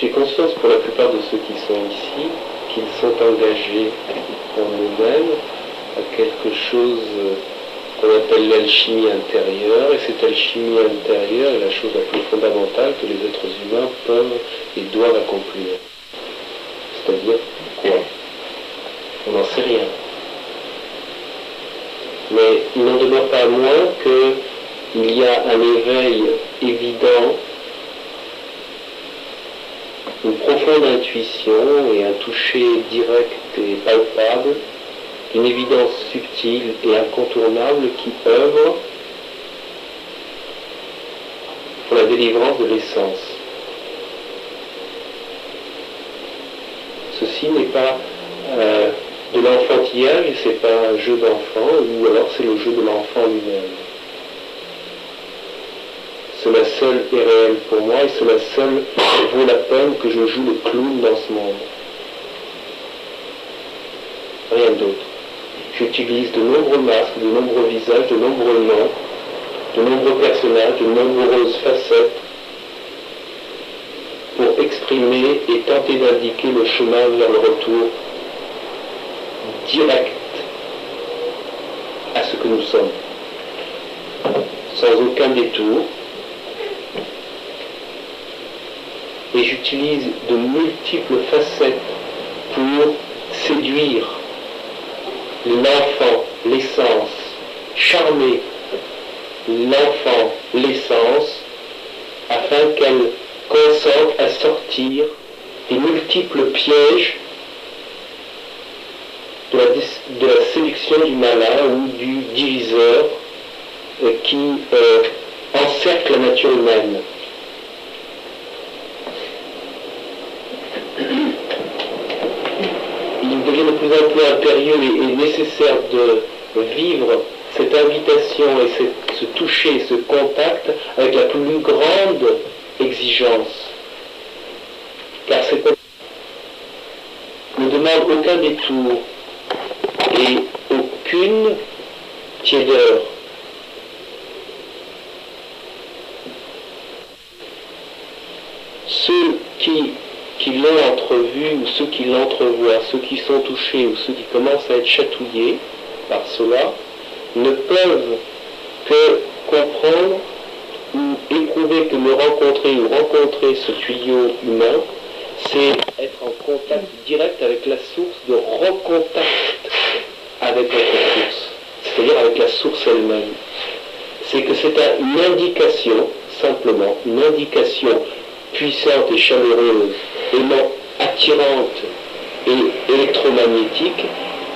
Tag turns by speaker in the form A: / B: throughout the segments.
A: J'ai conscience pour la plupart de ceux qui sont ici qu'ils sont engagés en eux-mêmes à quelque chose qu'on appelle l'alchimie intérieure, et cette alchimie intérieure est la chose la plus fondamentale que les êtres humains peuvent et doivent accomplir. C'est-à-dire quoi? On n'en sait rien. Mais il n'en demeure pas moins qu'il y a un éveil évident, une profonde intuition et un toucher direct et palpable, une évidence subtile et incontournable qui œuvre pour la délivrance de l'essence. Ceci n'est pas de l'enfantillage, et c'est pas un jeu d'enfant, ou alors c'est le jeu de l'enfant lui-même. Cela seul est réel pour moi, et cela seul vaut la peine que je joue le clown dans ce monde. Rien d'autre. J'utilise de nombreux masques, de nombreux visages, de nombreux noms, de nombreux personnages, de nombreuses facettes pour exprimer et tenter d'indiquer le chemin vers le retour direct à ce que nous sommes, sans aucun détour. Et j'utilise de multiples facettes pour séduire l'enfant, l'essence, charmer l'enfant, l'essence, afin qu'elle consente à sortir des multiples pièges de la séduction du malin ou du diviseur qui encercle la nature humaine. Il devient de plus en plus impérieux et nécessaire de vivre cette invitation et ce toucher, ce contact avec la plus grande exigence. Car cette ne demande aucun détour et aucune tiédeur. Ceux qui l'ont entrevu, ou ceux qui l'entrevoient, ceux qui sont touchés, ou ceux qui commencent à être chatouillés par cela, ne peuvent que comprendre ou éprouver que me rencontrer ou rencontrer ce tuyau humain, c'est être en contact direct avec la source, de recontact avec votre source, c'est-à-dire avec la source elle-même. C'est que c'est une indication, simplement, une indication puissante et chaleureuse, aimant attirante et électromagnétique,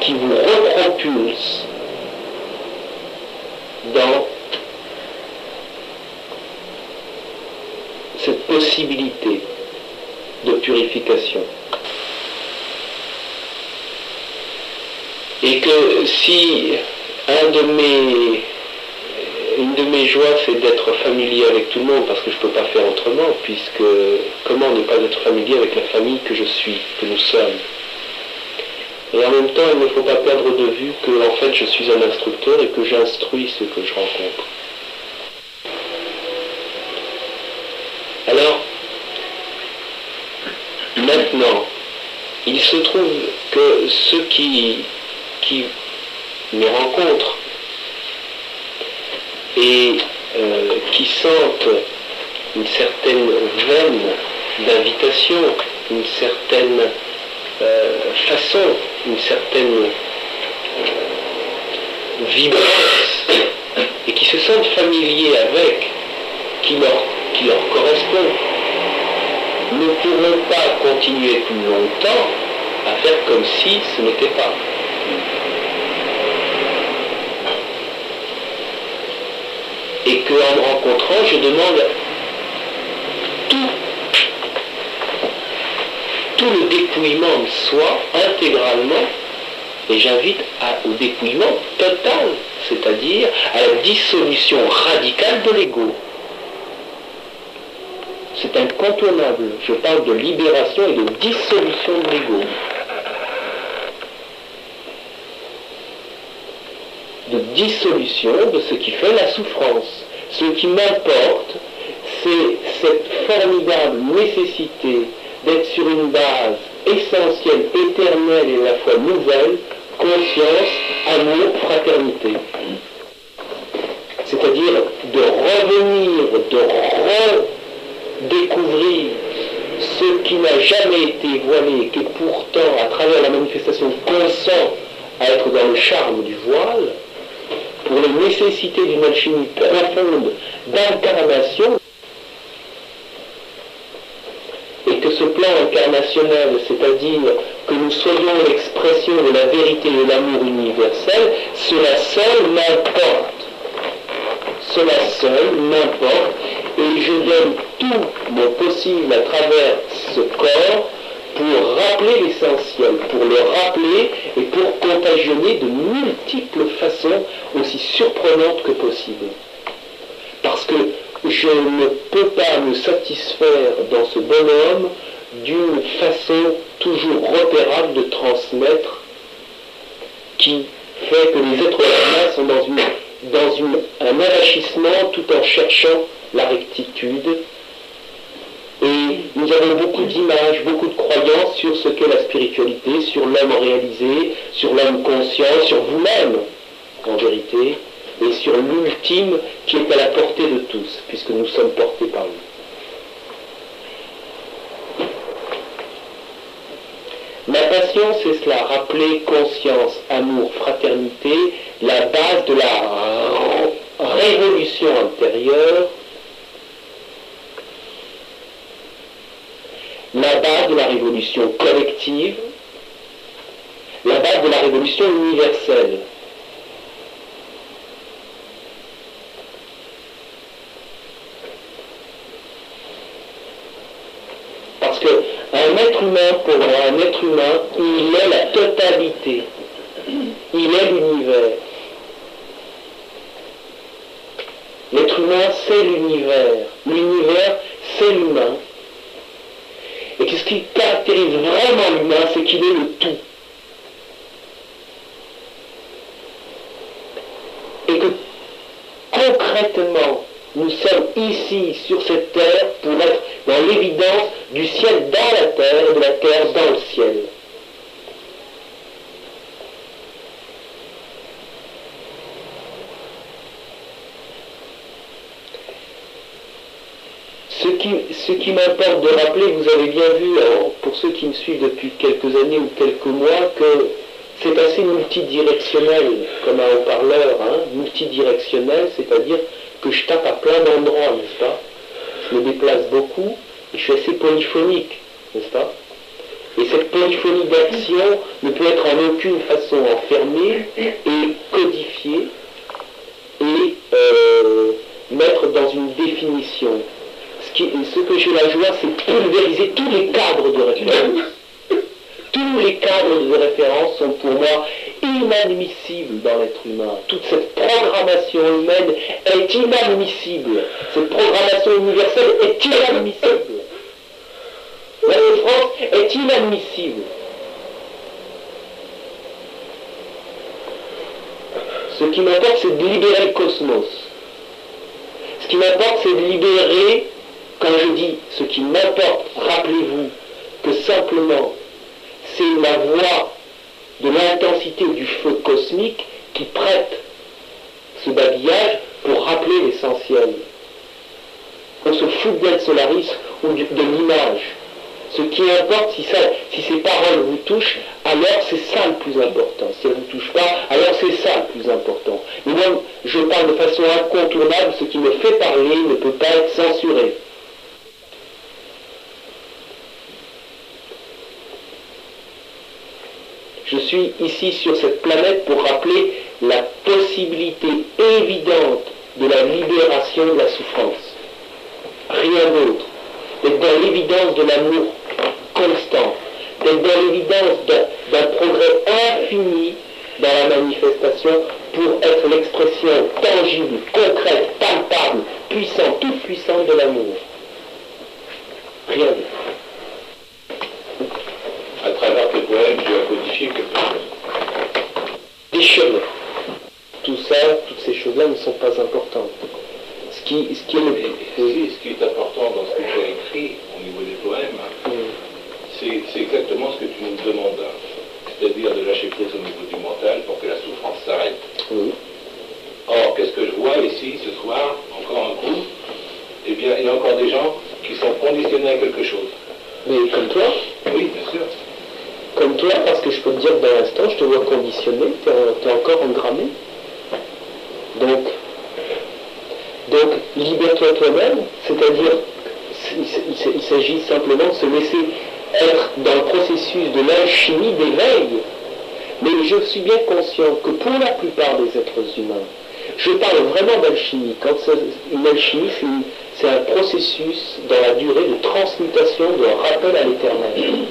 A: qui vous repropulse dans cette possibilité de purification. Et que si une de mes joies, c'est d'être familier avec tout le monde, parce que je ne peux pas faire autrement, puisque comment ne pas être familier avec la famille que je suis, que nous sommes. Et en même temps, il ne faut pas perdre de vue que, en fait, je suis un instructeur et que j'instruis ceux que je rencontre. Alors, maintenant, il se trouve que ceux qui me rencontrent et qui sentent une certaine veine d'invitation, une certaine façon, une certaine vibrance, et qui se sentent familiers avec, qui leur correspond, ne pourront pas continuer plus longtemps à faire comme si ce n'était pas. Et qu'en me rencontrant, je demande tout le dépouillement de soi intégralement, et j'invite au dépouillement total, c'est-à-dire à la dissolution radicale de l'ego. C'est incontournable. Je parle de libération et de dissolution de l'ego. De dissolution de ce qui fait la souffrance. Ce qui m'importe, c'est cette formidable nécessité d'être sur une base essentielle, éternelle et à la fois nouvelle, conscience, amour, fraternité. C'est-à-dire de revenir, de redécouvrir ce qui n'a jamais été voilé, qui pourtant, à travers la manifestation, consent à être dans le charme du voile, pour les nécessités d'une alchimie profonde d'incarnation, et que ce plan incarnationnel, c'est-à-dire que nous soyons l'expression de la vérité et de l'amour universel, cela seul m'importe. Cela seul m'importe, et je donne tout mon possible à travers ce corps pour rappeler l'essentiel, pour le rappeler et pour contagionner de multiples façons aussi surprenantes que possible. Parce que je ne peux pas me satisfaire dans ce bonhomme d'une façon toujours repérable de transmettre qui fait que les êtres humains sont dans un enrichissement tout en cherchant la rectitude. Et nous avons beaucoup d'images, beaucoup de croyances sur ce qu'est la spiritualité, sur l'homme réalisé, sur l'homme conscient, sur vous-même, en vérité, et sur l'ultime qui est à la portée de tous, puisque nous sommes portés par lui. Ma passion, c'est cela, rappeler conscience, amour, fraternité, la base de la révolution intérieure, la base de la révolution collective, la base de la révolution universelle. Parce qu'un être humain, pour moi, un être humain, il est la totalité. Il est l'univers. L'être humain, c'est l'univers. L'univers, c'est l'humain. Et ce qui caractérise vraiment l'humain, c'est qu'il est le tout. Et que concrètement, nous sommes ici, sur cette terre, pour être dans l'évidence du ciel dans la terre et de la terre dans le ciel. Ce qui m'importe de rappeler, vous avez bien vu, pour ceux qui me suivent depuis quelques années ou quelques mois, que c'est assez multidirectionnel comme un haut-parleur, multidirectionnel, c'est-à-dire que je tape à plein d'endroits, n'est-ce pas? Je me déplace beaucoup et je suis assez polyphonique, n'est-ce pas? Et cette polyphonie d'action ne peut être en aucune façon enfermée et codifiée et mettre dans une définition. Ce que j'ai la joie, c'est pulvériser tous les cadres de référence. Tous les cadres de référence sont pour moi inadmissibles dans l'être humain. Toute cette programmation humaine est inadmissible. Cette programmation universelle est inadmissible. La souffrance est inadmissible. Ce qui m'importe, c'est de libérer le cosmos. Ce qui m'importe, c'est de libérer. Quand je dis ce qui m'importe, rappelez-vous que simplement c'est la voix de l'intensité du feu cosmique qui prête ce babillage pour rappeler l'essentiel. On se fout de Solaris ou de l'image. Ce qui importe, si ces paroles vous touchent, alors c'est ça le plus important. Si elles ne vous touchent pas, alors c'est ça le plus important. Mais moi, je parle de façon incontournable, ce qui me fait parler ne peut pas être censuré. Je suis ici sur cette planète pour rappeler la possibilité évidente de la libération de la souffrance. Rien d'autre. D'être dans l'évidence de l'amour constant. D'être dans l'évidence d'un progrès infini dans la manifestation pour être l'expression tangible, concrète, palpable, puissante, toute puissante de l'amour. Rien d'autre.
B: À travers tes poèmes, tu as codifié quelque chose.
A: Des chemins. Tout ça, toutes ces choses-là ne sont pas importantes. Ce qui est
B: important dans ce que tu as écrit au niveau des poèmes, par des gens qui sont conditionnés à quelque chose.
A: Mais comme toi,
B: Oui, bien sûr.
A: comme toi, parce que je peux te dire que dans l'instant, je te vois conditionné, tu es encore engrammé. Donc, libère-toi toi-même, c'est-à-dire, il s'agit simplement de se laisser être dans le processus de l'alchimie d'éveil. Mais je suis bien conscient que pour la plupart des êtres humains, je parle vraiment d'alchimie. Quand une alchimie, c'est un processus dans la durée de transmutation, de rappel à l'éternel,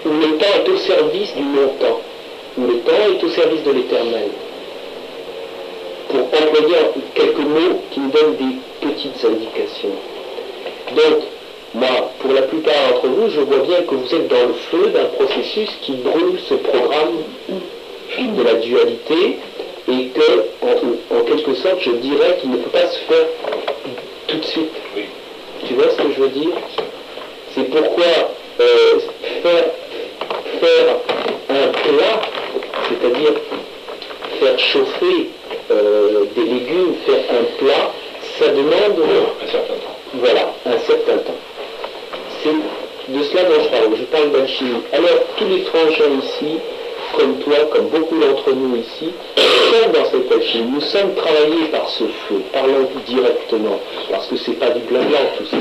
A: où le temps est au service du non-temps, où le temps est au service de l'éternel. Pour employer quelques mots qui me donnent des petites indications. Donc, moi, pour la plupart d'entre vous, je vois bien que vous êtes dans le feu d'un processus qui brûle ce programme de la dualité et que, en quelque sorte, je dirais qu'il ne peut pas se faire tout de suite.
B: Oui.
A: Tu vois ce que je veux dire? C'est pourquoi faire un plat, c'est-à-dire faire chauffer des légumes, faire un plat, ça demande
B: Un certain temps.
A: voilà, un certain temps. C'est de cela dont je parle d'alchimie. Alors, tous les frangins ici, comme toi, comme beaucoup d'entre nous ici, sommes dans cette alchimie. Nous sommes travaillés par ce feu, parlons directement, parce que c'est pas du blabla tout ça.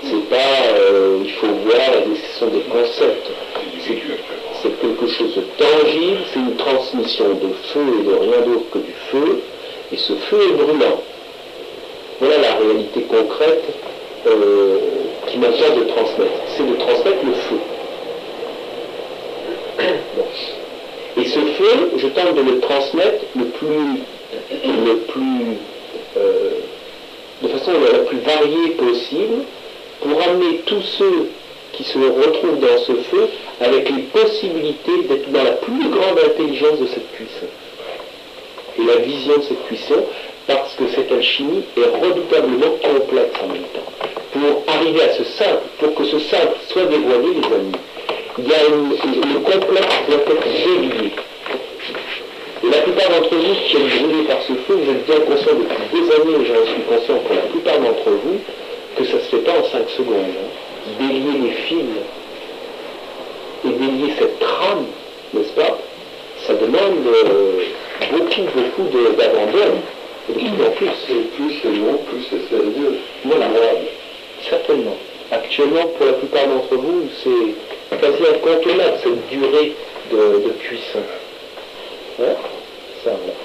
A: C'est pas, il faut voir, ce sont des concepts. C'est quelque chose de tangible, c'est une transmission de feu et de rien d'autre que du feu, et ce feu est brûlant. Voilà la réalité concrète qui m'intéresse de transmettre. C'est de transmettre le feu. Bon. Et ce feu, je tente de le transmettre de façon la plus variée possible, pour amener tous ceux qui se retrouvent dans ce feu avec les possibilités d'être dans la plus grande intelligence de cette cuisson. Et la vision de cette cuisson, parce que cette alchimie est redoutablement complexe en même temps. Pour arriver à ce simple, pour que ce simple soit dévoilé, les amis, il y a le complexe doit être délié. Et la plupart d'entre vous qui êtes brûlés par ce feu, vous êtes bien conscients depuis des années, et j'en suis conscient pour la plupart d'entre vous, que ça ne se fait pas en 5 secondes. Hein. Délier les fils et délier cette trame, n'est-ce pas, ça demande beaucoup d'abandon. Et de plus en plus.
C: Et plus c'est long, plus c'est sérieux.
A: Voilà. Certainement. Actuellement, pour la plupart d'entre vous, c'est quasi incontournable cette durée de cuisson. Ouais, ça, voilà.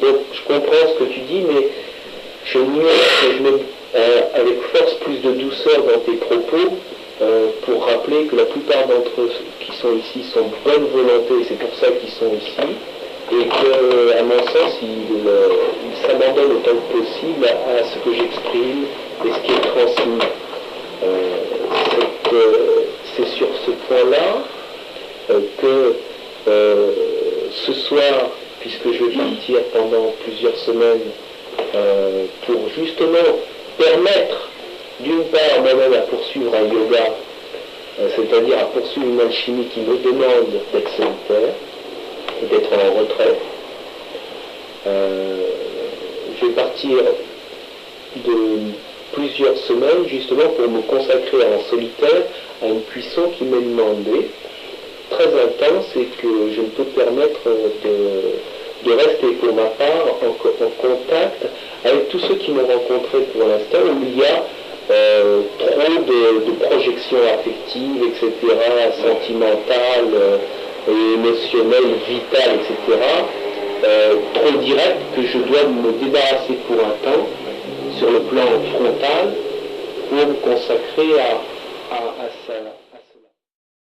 A: Donc, je comprends ce que tu dis, mais je mets avec force plus de douceur dans tes propos pour rappeler que la plupart d'entre eux qui sont ici sont de bonne volonté, et c'est pour ça qu'ils sont ici, et qu'à mon sens, ils s'abandonnent autant que possible à ce que j'exprime et ce qui est transmis. C'est sur ce point-là que ce soir, puisque je vais partir pendant plusieurs semaines pour justement permettre d'une part moi-même à poursuivre un yoga, c'est-à-dire à poursuivre une alchimie qui me demande d'être solitaire et d'être en retrait. Je vais partir de plusieurs semaines justement pour me consacrer en solitaire à une cuisson qui m'est demandée, très intense, et que je ne peux permettre de rester pour ma part en contact avec tous ceux qui m'ont rencontré pour l'instant, où il y a trop de projections affectives, etc., sentimentales, émotionnelles, vitales, etc., trop directes, que je dois me débarrasser pour un temps sur le plan frontal pour me consacrer à ça.